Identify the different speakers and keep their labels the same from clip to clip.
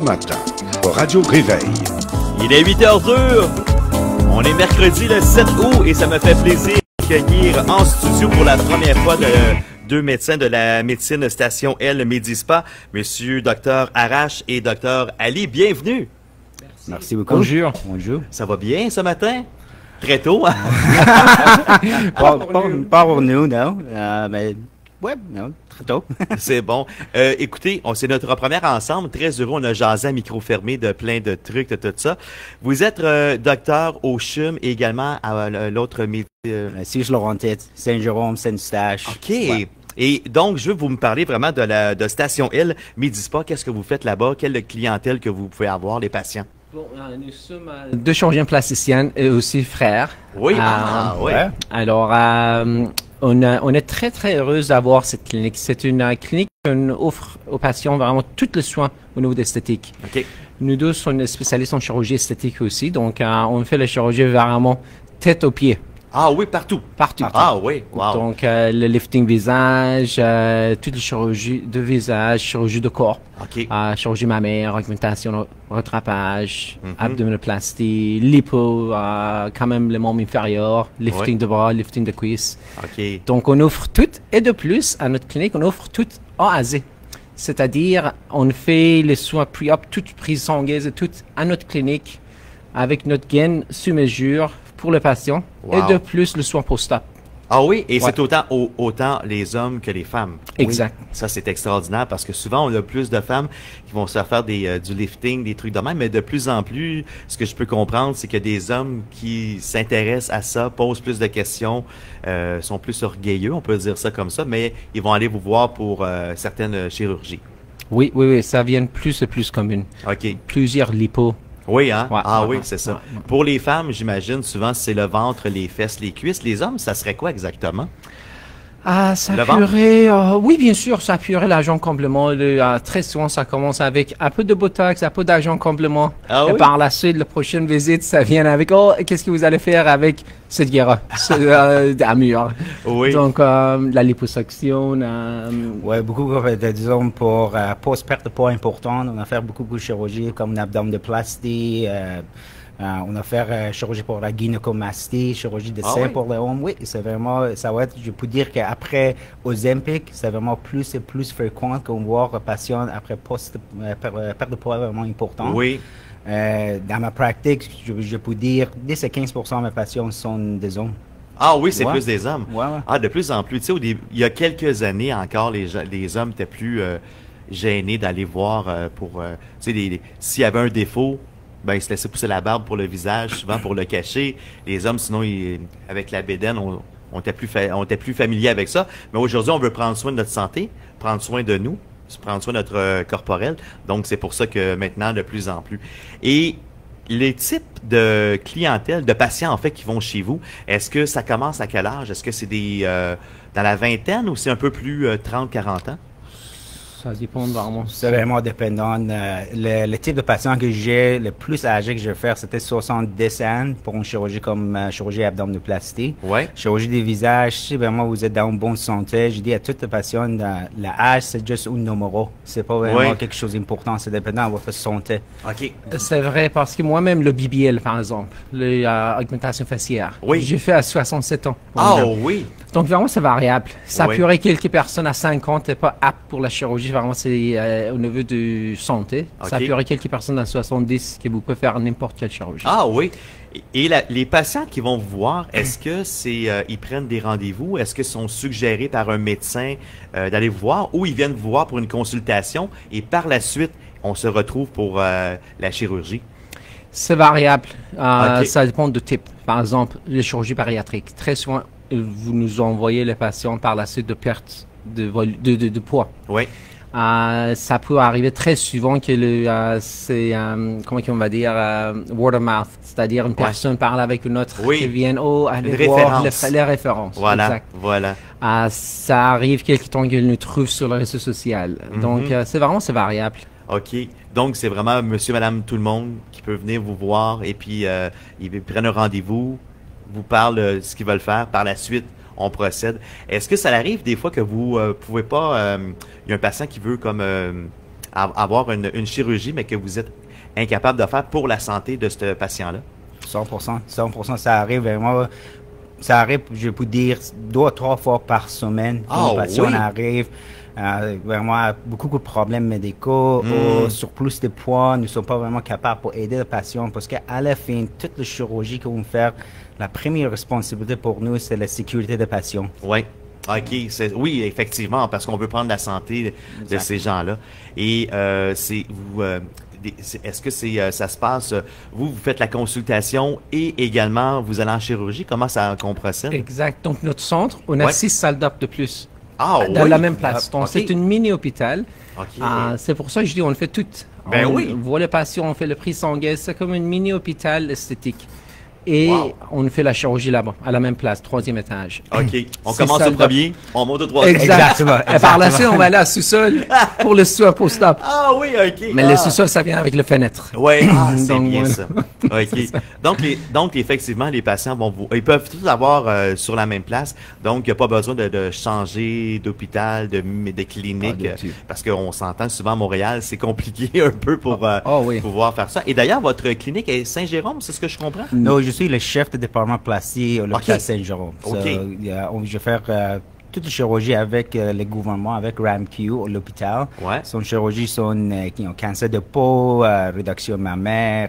Speaker 1: Matin, au Radio Réveil.
Speaker 2: Il est 8h02. On est mercredi le 7 août et ça me fait plaisir d'accueillir en studio pour la première fois deux médecins de la médecine station L Médispa, Monsieur Dr Arash et Dr Ali. Bienvenue.
Speaker 3: Merci beaucoup.
Speaker 4: Bonjour.
Speaker 3: Bonjour.
Speaker 2: Ça va bien ce matin? Très tôt, hein?
Speaker 3: Pas pour nous, non. Mais, ouais, non, très tôt.
Speaker 2: C'est bon. Écoutez, c'est notre première ensemble. Très heureux. On a jasé à micro fermé de plein de trucs, de tout ça. Vous êtes docteur au CHUM et également à l'autre métier.
Speaker 3: Suisse-Laurentide, Saint-Jérôme, Saint-Eustache.
Speaker 2: OK.
Speaker 3: Ouais.
Speaker 2: Et donc, je veux vous me parler vraiment de Station L Médispa. Qu'est-ce que vous faites là-bas? Quelle clientèle que vous pouvez avoir, les patients?
Speaker 4: Bon, nous sommes deux chirurgiens plasticiens et aussi frères.
Speaker 2: Oui, ouais.
Speaker 4: Alors, on est très, très heureux d'avoir cette clinique. C'est une clinique qu'on offre aux patients vraiment tous les soins au niveau d'esthétique.
Speaker 2: OK.
Speaker 4: Nous deux sommes spécialistes en chirurgie esthétique aussi, donc on fait la chirurgie vraiment tête aux pieds.
Speaker 2: Ah oui, partout.
Speaker 4: Partout.
Speaker 2: Ah oui, wow.
Speaker 4: Donc, le lifting visage, toutes les chirurgies de visage, chirurgie de corps,
Speaker 2: OK.
Speaker 4: chirurgie mammaire, augmentation, rattrapage, abdominoplastie, lipo, quand même les membres inférieurs, lifting de bras, lifting de cuisses.
Speaker 2: OK.
Speaker 4: Donc, on offre tout, et de plus, à notre clinique, on offre tout A à Z. C'est-à-dire, on fait les soins pre-op, toutes prises sanguines et tout à notre clinique, avec notre gaine sur mesure, pour le patient,
Speaker 2: Wow.
Speaker 4: et de plus le soin post-op.
Speaker 2: Ah oui, et
Speaker 4: Ouais.
Speaker 2: c'est autant les hommes que les femmes.
Speaker 4: Exact.
Speaker 2: Oui. Ça, c'est extraordinaire parce que souvent, on a plus de femmes qui vont se faire du lifting, des trucs de même, mais de plus en plus, ce que je peux comprendre, c'est que des hommes qui s'intéressent à ça, posent plus de questions, sont plus orgueilleux, on peut dire ça comme ça, mais ils vont aller vous voir pour certaines chirurgies.
Speaker 4: Oui, ça vient plus et plus commun.
Speaker 2: OK.
Speaker 4: Plusieurs lipos.
Speaker 2: Oui, hein?
Speaker 4: Ouais,
Speaker 2: Ah
Speaker 4: ouais,
Speaker 2: oui,
Speaker 4: ouais,
Speaker 2: c'est ça.
Speaker 4: ouais.
Speaker 2: Pour les femmes, j'imagine, souvent, c'est le ventre, les fesses, les cuisses. Les hommes, ça serait quoi exactement?
Speaker 4: Ça
Speaker 2: Le ventre?
Speaker 4: appuierait, oui, bien sûr, ça appuierait l'agent complément. Très souvent, ça commence avec un peu de botox, un peu d'agent complément.
Speaker 2: Ah
Speaker 4: et
Speaker 2: oui?
Speaker 4: par la suite, la prochaine visite, ça vient avec, qu'est-ce que vous allez faire avec cette guerre d'amur?
Speaker 2: Oui.
Speaker 4: Donc, la liposuction,
Speaker 3: Ouais, beaucoup, disons, pour post-perte de poids importante, on a fait beaucoup de chirurgie comme une abdominoplastie, on a fait chirurgie pour la gynécomastie, chirurgie de sein
Speaker 2: oui?
Speaker 3: pour les hommes. Oui, c'est vraiment, ça va être, je peux dire qu'après Ozempic, c'est vraiment plus et plus fréquent qu'on voit un patient après perte de poids vraiment important.
Speaker 2: Oui.
Speaker 3: Dans ma pratique, je peux dire 10 à 15% de mes patients sont des hommes.
Speaker 2: Ah oui, c'est
Speaker 3: Ouais.
Speaker 2: plus des hommes.
Speaker 3: Ouais, ouais.
Speaker 2: Ah, de plus en plus. Tu sais, il y a quelques années encore, les hommes étaient plus gênés d'aller voir pour... tu sais, s'il y avait un défaut, ben, ils se laissaient pousser la barbe pour le visage, souvent pour le cacher. Les hommes, sinon, avec la bédaine, on était plus familiers avec ça. Mais aujourd'hui, on veut prendre soin de notre santé, prendre soin de nous, prendre soin de notre corporel. Donc, c'est pour ça que maintenant, de plus en plus. Et les types de clientèle, de patients, en fait, qui vont chez vous, est-ce que ça commence à quel âge? Est-ce que c'est dans la vingtaine ou c'est un peu plus 30-40 ans?
Speaker 4: ça dépend vraiment.
Speaker 3: C'est vraiment dépendant. Le type de patient que j'ai, le plus âgé que je vais faire, c'était 70 ans pour une chirurgie comme chirurgie abdominoplastie.
Speaker 2: Ouais.
Speaker 3: Chirurgie des visages, si vraiment vous êtes dans une bonne santé, je dis à toutes les patients, l'âge, c'est juste un numéro. C'est pas vraiment
Speaker 2: Ouais.
Speaker 3: quelque chose d'important, c'est dépendant de votre santé.
Speaker 2: OK.
Speaker 4: C'est vrai, parce que moi-même, le BBL, par exemple, l'augmentation faciale,
Speaker 2: Oui.
Speaker 4: j'ai fait à 67 ans.
Speaker 2: Ah oui.
Speaker 4: Donc, vraiment, c'est variable. Ça
Speaker 2: Oui.
Speaker 4: appuierait quelques personnes à 50 et pas apte pour la chirurgie. Vraiment, c'est au niveau de santé. Ça
Speaker 2: OK.
Speaker 4: appuierait quelques personnes à 70 qui vous pouvez faire n'importe quelle chirurgie.
Speaker 2: Ah oui. Et les patients qui vont vous voir, est-ce que ils prennent des rendez-vous? Est-ce qu'ils sont suggérés par un médecin d'aller vous voir ou ils viennent vous voir pour une consultation et par la suite, on se retrouve pour la chirurgie?
Speaker 4: C'est variable.
Speaker 2: OK.
Speaker 4: Ça dépend du type. Par exemple, les chirurgies bariatriques. Très souvent, vous nous envoyez les patients par la suite de perte de poids.
Speaker 2: Oui.
Speaker 4: Ça peut arriver très souvent que c'est, comment on va dire, word of mouth, c'est-à-dire une personne parle avec une autre
Speaker 2: Oui.
Speaker 4: qui vient, aller
Speaker 2: Une
Speaker 4: voir
Speaker 2: référence.
Speaker 4: les références.
Speaker 2: Voilà.
Speaker 4: Exact.
Speaker 2: Voilà.
Speaker 4: Ça arrive quelque temps qu'ils nous trouvent sur le réseau social. Donc, c'est variable.
Speaker 2: OK. Donc, c'est vraiment monsieur, madame, tout le monde qui peut venir vous voir et puis ils prennent un rendez-vous, vous parlent de ce qu'ils veulent faire. Par la suite, on procède. Est-ce que ça arrive des fois que vous pouvez pas... Il y a un patient qui veut comme avoir une chirurgie, mais que vous êtes incapable de faire pour la santé de ce patient-là?
Speaker 3: 100%, 100%, ça arrive vraiment. Ça arrive, je peux dire, 2 ou 3 fois par semaine.
Speaker 2: Ah,
Speaker 3: Un patient
Speaker 2: oui.
Speaker 3: arrive, vraiment beaucoup de problèmes médicaux, ou surplus de poids. Nous ne sommes pas vraiment capables pour aider le patient parce qu'à la fin, toute la chirurgie que vous faites, la première responsabilité pour nous, c'est la sécurité des patients.
Speaker 2: Oui. OK. Oui, effectivement, parce qu'on veut prendre la santé de ces gens-là. Et est-ce que ça se passe, vous faites la consultation et également vous allez en chirurgie? Comment qu'on procède?
Speaker 4: Exact. Donc, notre centre, on a
Speaker 2: Ouais.
Speaker 4: 6 salles d'op de plus.
Speaker 2: Ah,
Speaker 4: Dans
Speaker 2: oui.
Speaker 4: la même place. Donc,
Speaker 2: OK.
Speaker 4: c'est une mini-hôpital.
Speaker 2: OK.
Speaker 4: C'est pour ça que je dis, on fait tout.
Speaker 2: Ben
Speaker 4: On
Speaker 2: oui.
Speaker 4: voit le patient, on fait le prix sanguin. C'est comme une mini-hôpital esthétique. Et
Speaker 2: Wow.
Speaker 4: on fait la chirurgie là-bas, à la même place, 3e étage.
Speaker 2: OK. On
Speaker 4: C'est
Speaker 2: commence
Speaker 4: ça,
Speaker 2: au premier, on monte au troisième.
Speaker 3: Exactement,
Speaker 4: Et par la suite, on va aller à sous-sol pour le soin post-op.
Speaker 2: Ah oui, OK.
Speaker 4: Mais le sous-sol, ça vient avec le fenêtre.
Speaker 2: Oui, c'est
Speaker 4: Donc,
Speaker 2: bien
Speaker 4: voilà.
Speaker 2: ça. OK. Donc, effectivement, les patients ils peuvent tous avoir sur la même place. Donc, il n'y a pas besoin de changer d'hôpital, de clinique.
Speaker 3: Pas du tout.
Speaker 2: Parce qu'on s'entend souvent à Montréal, c'est compliqué un peu pour
Speaker 4: oui.
Speaker 2: pouvoir faire ça. Et d'ailleurs, votre clinique est Saint-Jérôme, c'est ce que je comprends?
Speaker 3: Non, je suis le chef de département plastique à l'hôpital
Speaker 2: OK.
Speaker 3: Saint-Jérôme.
Speaker 2: OK.
Speaker 3: Je fais toute la chirurgie avec le gouvernement, avec RAMQ, à l'hôpital.
Speaker 2: Ouais.
Speaker 3: Son chirurgie sont cancer de peau, réduction mammaire,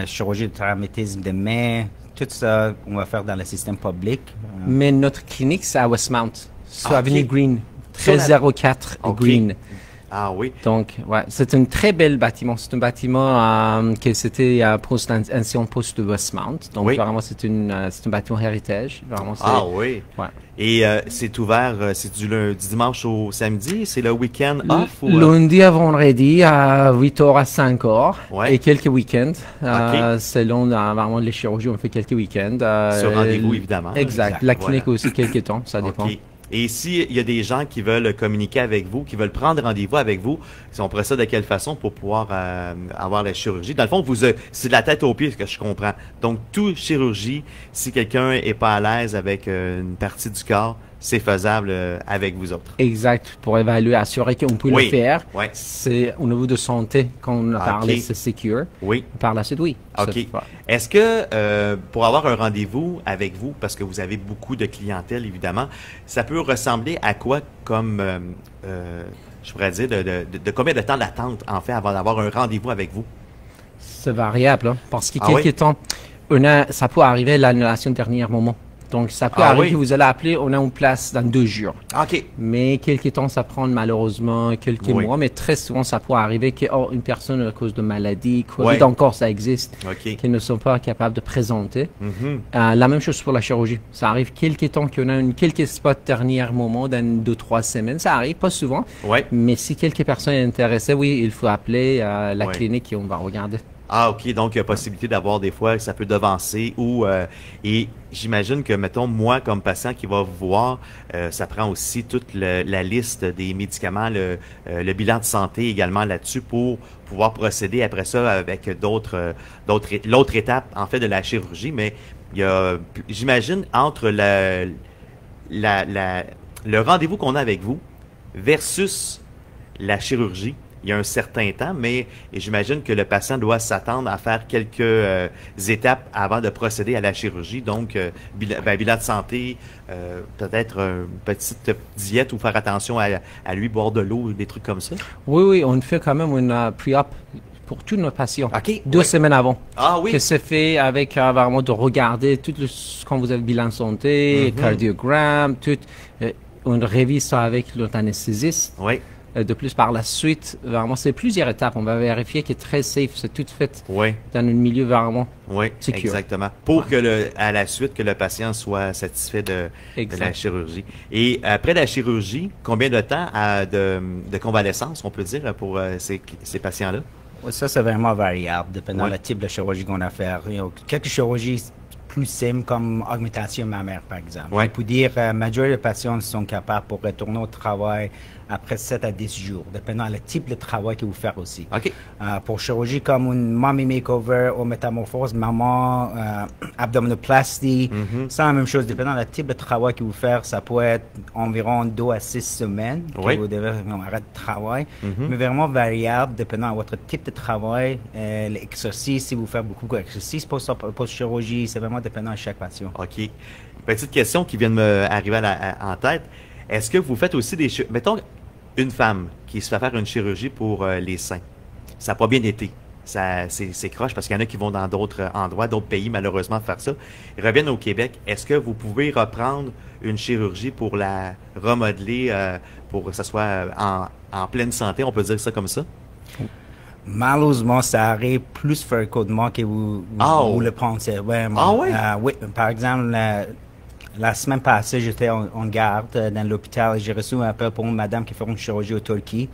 Speaker 3: chirurgie de traumatisme de main. Tout ça, on va faire dans le système public.
Speaker 4: Mais notre clinique, c'est à Westmount, sur
Speaker 2: Ah,
Speaker 4: Avenue
Speaker 2: OK.
Speaker 4: Green,
Speaker 2: Sur la-
Speaker 4: 1304
Speaker 2: OK.
Speaker 4: Green.
Speaker 2: Ah oui.
Speaker 4: Donc, ouais, c'est un très bel bâtiment. C'est un bâtiment que c'était ancien poste de Westmount. Donc,
Speaker 2: Oui.
Speaker 4: vraiment, c'est un bâtiment héritage. Vraiment, c'est,
Speaker 2: Ah oui.
Speaker 4: ouais.
Speaker 2: Et c'est ouvert, c'est du dimanche au samedi? C'est le week-end off? Ou,
Speaker 4: Lundi à vendredi à 8h à 5h.
Speaker 2: Ouais.
Speaker 4: Et quelques week-ends.
Speaker 2: OK.
Speaker 4: Selon vraiment les chirurgies, on fait quelques week-ends.
Speaker 2: Sur rendez-vous, évidemment.
Speaker 4: Exact. La
Speaker 2: Voilà.
Speaker 4: clinique aussi, quelques temps. Ça dépend.
Speaker 2: OK. Et s'il y a des gens qui veulent communiquer avec vous, qui veulent prendre rendez-vous avec vous, si on procède de quelle façon pour pouvoir avoir la chirurgie? Dans le fond, c'est de la tête aux pieds, ce que je comprends. Donc, toute chirurgie, si quelqu'un est pas à l'aise avec une partie du corps, c'est faisable avec vous autres.
Speaker 4: Exact. Pour évaluer, assurer qu'on peut
Speaker 2: Oui.
Speaker 4: le faire.
Speaker 2: Ouais.
Speaker 4: C'est au niveau de santé qu'on a
Speaker 2: OK.
Speaker 4: parlé, c'est secure.
Speaker 2: Oui.
Speaker 4: Par la suite, oui.
Speaker 2: OK.
Speaker 4: C'est- ouais.
Speaker 2: Est-ce que pour avoir un rendez-vous avec vous, parce que vous avez beaucoup de clientèle, évidemment, ça peut ressembler à quoi comme, je pourrais dire, de combien de temps d'attente, en fait, avant d'avoir un rendez-vous avec vous?
Speaker 4: C'est variable, hein, parce que
Speaker 2: Ah
Speaker 4: quelques
Speaker 2: oui?
Speaker 4: temps, ça peut arriver l'annulation de dernier moment. Donc, ça peut
Speaker 2: Ah
Speaker 4: arriver
Speaker 2: oui?
Speaker 4: que vous allez appeler, on a une place dans 2 jours.
Speaker 2: OK.
Speaker 4: Mais quelques temps, ça prend malheureusement quelques
Speaker 2: Oui.
Speaker 4: mois, mais très souvent, ça peut arriver qu'une personne, à cause de maladie, COVID
Speaker 2: Ouais.
Speaker 4: encore, ça existe,
Speaker 2: OK.
Speaker 4: qu'ils ne sont pas capables de présenter.
Speaker 2: Mhm.
Speaker 4: La même chose pour la chirurgie. Ça arrive quelques temps qu'on a quelques spots dernier moment dans 2-3 semaines. Ça arrive, pas souvent.
Speaker 2: Ouais.
Speaker 4: Mais si quelques personnes sont intéressées, oui, il faut appeler la
Speaker 2: Ouais.
Speaker 4: clinique et on va regarder.
Speaker 2: Ah, OK. Donc, il y a possibilité d'avoir des fois, ça peut devancer ou... et j'imagine que, mettons, moi, comme patient qui va vous voir, ça prend aussi toute la liste des médicaments, le bilan de santé également là-dessus pour pouvoir procéder après ça avec l'autre étape, en fait, de la chirurgie. Mais il y a, j'imagine, entre le rendez-vous qu'on a avec vous versus la chirurgie, il y a un certain temps, mais j'imagine que le patient doit s'attendre à faire quelques étapes avant de procéder à la chirurgie. Donc, bilan de santé, peut-être une petite diète ou faire attention à lui, boire de l'eau, des trucs comme ça.
Speaker 4: Oui, oui, on fait quand même une pre-op pour tous nos patients.
Speaker 2: OK.
Speaker 4: 2
Speaker 2: Oui.
Speaker 4: semaine avant.
Speaker 2: Ah oui.
Speaker 4: Que c'est fait avec vraiment de regarder tout quand vous avez bilan de santé, cardiogramme, tout. On révise ça avec notre anesthésiste.
Speaker 2: Oui,
Speaker 4: De plus, par la suite, vraiment, c'est plusieurs étapes. On va vérifier que c'est très safe, c'est tout fait
Speaker 2: oui,
Speaker 4: dans un milieu vraiment.
Speaker 2: oui,
Speaker 4: Secure.
Speaker 2: exactement. Pour que à la suite, que le patient soit satisfait de la
Speaker 4: Exact.
Speaker 2: chirurgie. Et après la chirurgie, combien de temps de convalescence, on peut dire, pour ces patients-là?
Speaker 3: Ça, c'est vraiment variable, dépendant
Speaker 2: Ouais.
Speaker 3: du type de chirurgie qu'on a à faire. Quelques chirurgies plus simples comme augmentation mammaire, par exemple.
Speaker 2: Ouais.
Speaker 3: On peut dire que la majorité des patients sont capables pour retourner au travail après 7 à 10 jours, dépendant du type de travail que vous faites aussi.
Speaker 2: OK.
Speaker 3: Pour chirurgie comme une mommy makeover ou métamorphose, maman, abdominoplastie, c'est la même chose. Dépendant du type de travail que vous faites, ça peut être environ 2 à 6 semaines
Speaker 2: Oui.
Speaker 3: que vous devez arrêter de travail. Mais vraiment variable, dépendant de votre type de travail, l'exercice, si vous faites beaucoup d'exercices pour chirurgie, c'est vraiment dépendant de chaque patient.
Speaker 2: OK. Petite question qui vient de me arriver en tête. Est-ce que vous faites aussi des... Mettons, une femme qui se fait faire une chirurgie pour les seins. Ça n'a pas bien été. C'est croche parce qu'il y en a qui vont dans d'autres endroits, d'autres pays, malheureusement, faire ça. Ils reviennent au Québec. Est-ce que vous pouvez reprendre une chirurgie pour la remodeler, pour que ça soit en pleine santé, on peut dire ça comme ça?
Speaker 3: Malheureusement, ça arrive plus fréquemment que vous le pensez. Vraiment.
Speaker 2: Ah oui?
Speaker 3: Oui, par exemple, la semaine passée, j'étais en garde dans l'hôpital et j'ai reçu un appel pour une madame qui fait une chirurgie au Turquie.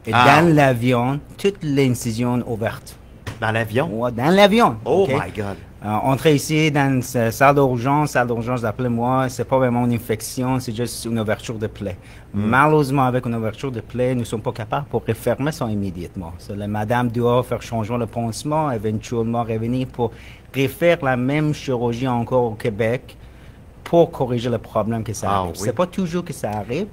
Speaker 3: Et dans l'avion, toute l'incision ouverte.
Speaker 2: Dans l'avion?
Speaker 3: Ouais, dans l'avion.
Speaker 2: Oh
Speaker 3: okay?
Speaker 2: my God!
Speaker 3: Entrer ici dans une salle d'urgence, d'après-moi, c'est pas vraiment une infection, c'est juste une ouverture de plaie. Malheureusement, avec une ouverture de plaie, nous ne sommes pas capables pour refermer ça immédiatement. La madame doit faire changement le pansement, éventuellement revenir pour refaire la même chirurgie encore au Québec pour corriger le problème que ça arrive.
Speaker 2: Oui.
Speaker 3: C'est pas toujours que ça arrive.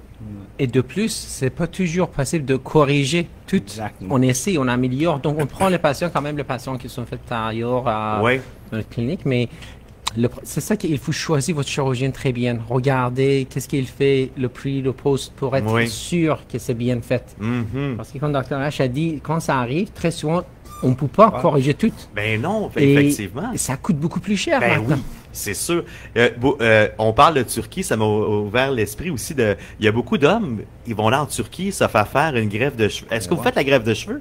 Speaker 4: Et de plus, c'est pas toujours possible de corriger tout.
Speaker 3: Exactement.
Speaker 4: On essaie, on améliore. Donc, on prend les patients, quand même, les patients qui sont faits ailleurs dans notre clinique. Mais c'est ça qu'il faut choisir votre chirurgien très bien. Regardez qu'est-ce qu'il fait, le prix, le post, pour être sûr que c'est bien fait. Parce que comme Dr. H a dit, quand ça arrive, très souvent, on ne peut pas corriger tout.
Speaker 2: Ben non,
Speaker 4: Et
Speaker 2: effectivement.
Speaker 4: ça coûte beaucoup plus cher
Speaker 2: Ben
Speaker 4: maintenant.
Speaker 2: oui, c'est sûr. On parle de Turquie, ça m'a ouvert l'esprit aussi de... Il y a beaucoup d'hommes, ils vont là en Turquie se faire faire une greffe de cheveux. Est-ce que vous faites la greffe de cheveux?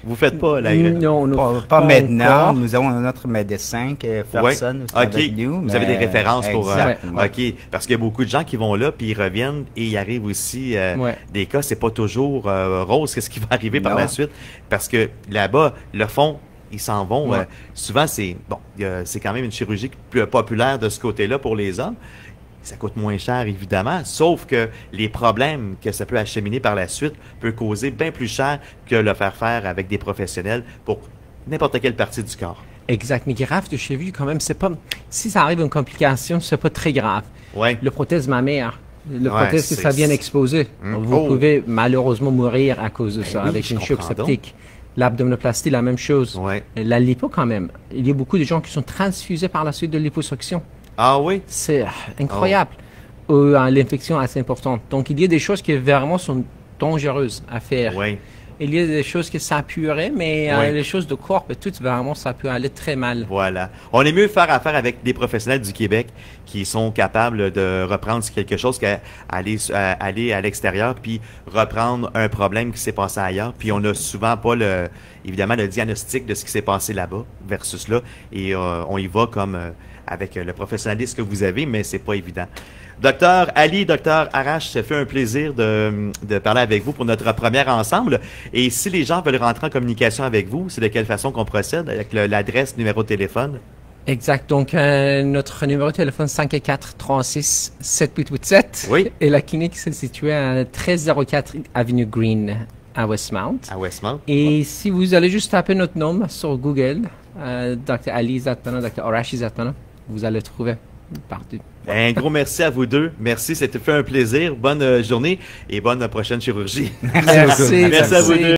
Speaker 2: Vous faites pas la greffe?
Speaker 4: Non,
Speaker 3: Pas maintenant.
Speaker 4: encore.
Speaker 3: Nous avons notre médecin qui est personne avec nous.
Speaker 2: Vous avez des références pour...
Speaker 3: Exactement.
Speaker 2: OK. Parce qu'il y a beaucoup de gens qui vont là, puis ils reviennent, et il arrive aussi des cas, c'est pas toujours rose, qu'est-ce qui va arriver par la suite. Parce que là-bas, le fond, ils s'en vont. Souvent, c'est quand même une chirurgie plus populaire de ce côté-là pour les hommes. Ça coûte moins cher, évidemment, sauf que les problèmes que ça peut acheminer par la suite peut causer bien plus cher que le faire avec des professionnels pour n'importe quelle partie du corps.
Speaker 4: Exact. Mais greffe de cheveux, quand même, c'est pas... Si ça arrive une complication, c'est pas très grave.
Speaker 2: Ouais.
Speaker 4: Le prothèse mammaire, le prothèse que ça vient exposer. Vous pouvez malheureusement mourir à cause de ça, avec une choc septique. L'abdominoplastie, la même chose. La lipo, quand même. Il y a beaucoup de gens qui sont transfusés par la suite de liposuction.
Speaker 2: Ah oui?
Speaker 4: C'est incroyable. L'infection assez importante. Donc, il y a des choses qui vraiment sont dangereuses à faire.
Speaker 2: Oui.
Speaker 4: Il y a des choses que ça puerait, mais les choses de corps, tout vraiment, ça peut aller très mal.
Speaker 2: Voilà. On est mieux faire affaire avec des professionnels du Québec qui sont capables de reprendre quelque chose qu'aller aller à l'extérieur puis reprendre un problème qui s'est passé ailleurs. Puis on n'a souvent pas évidemment le diagnostic de ce qui s'est passé là-bas versus là. Et on y va comme avec le professionnalisme que vous avez, mais c'est pas évident. Docteur Ali, Docteur Arash, ça fait un plaisir de parler avec vous pour notre première ensemble. Et si les gens veulent rentrer en communication avec vous, c'est de quelle façon qu'on procède? Avec l'adresse, numéro de téléphone?
Speaker 4: Exact. Donc, notre numéro de téléphone, 514-36-7887.
Speaker 2: Oui.
Speaker 4: Et la clinique se situe à 1304 Avenue Green à Westmount.
Speaker 2: À Westmount.
Speaker 4: Et si vous allez juste taper notre nom sur Google, Dr. Ali Zatmana, Dr. Arash Zatmana, vous allez trouver partout.
Speaker 2: Un gros merci à vous deux. Merci, c'était fait un plaisir. Bonne journée et bonne prochaine chirurgie.
Speaker 4: Merci.
Speaker 2: Merci à vous deux.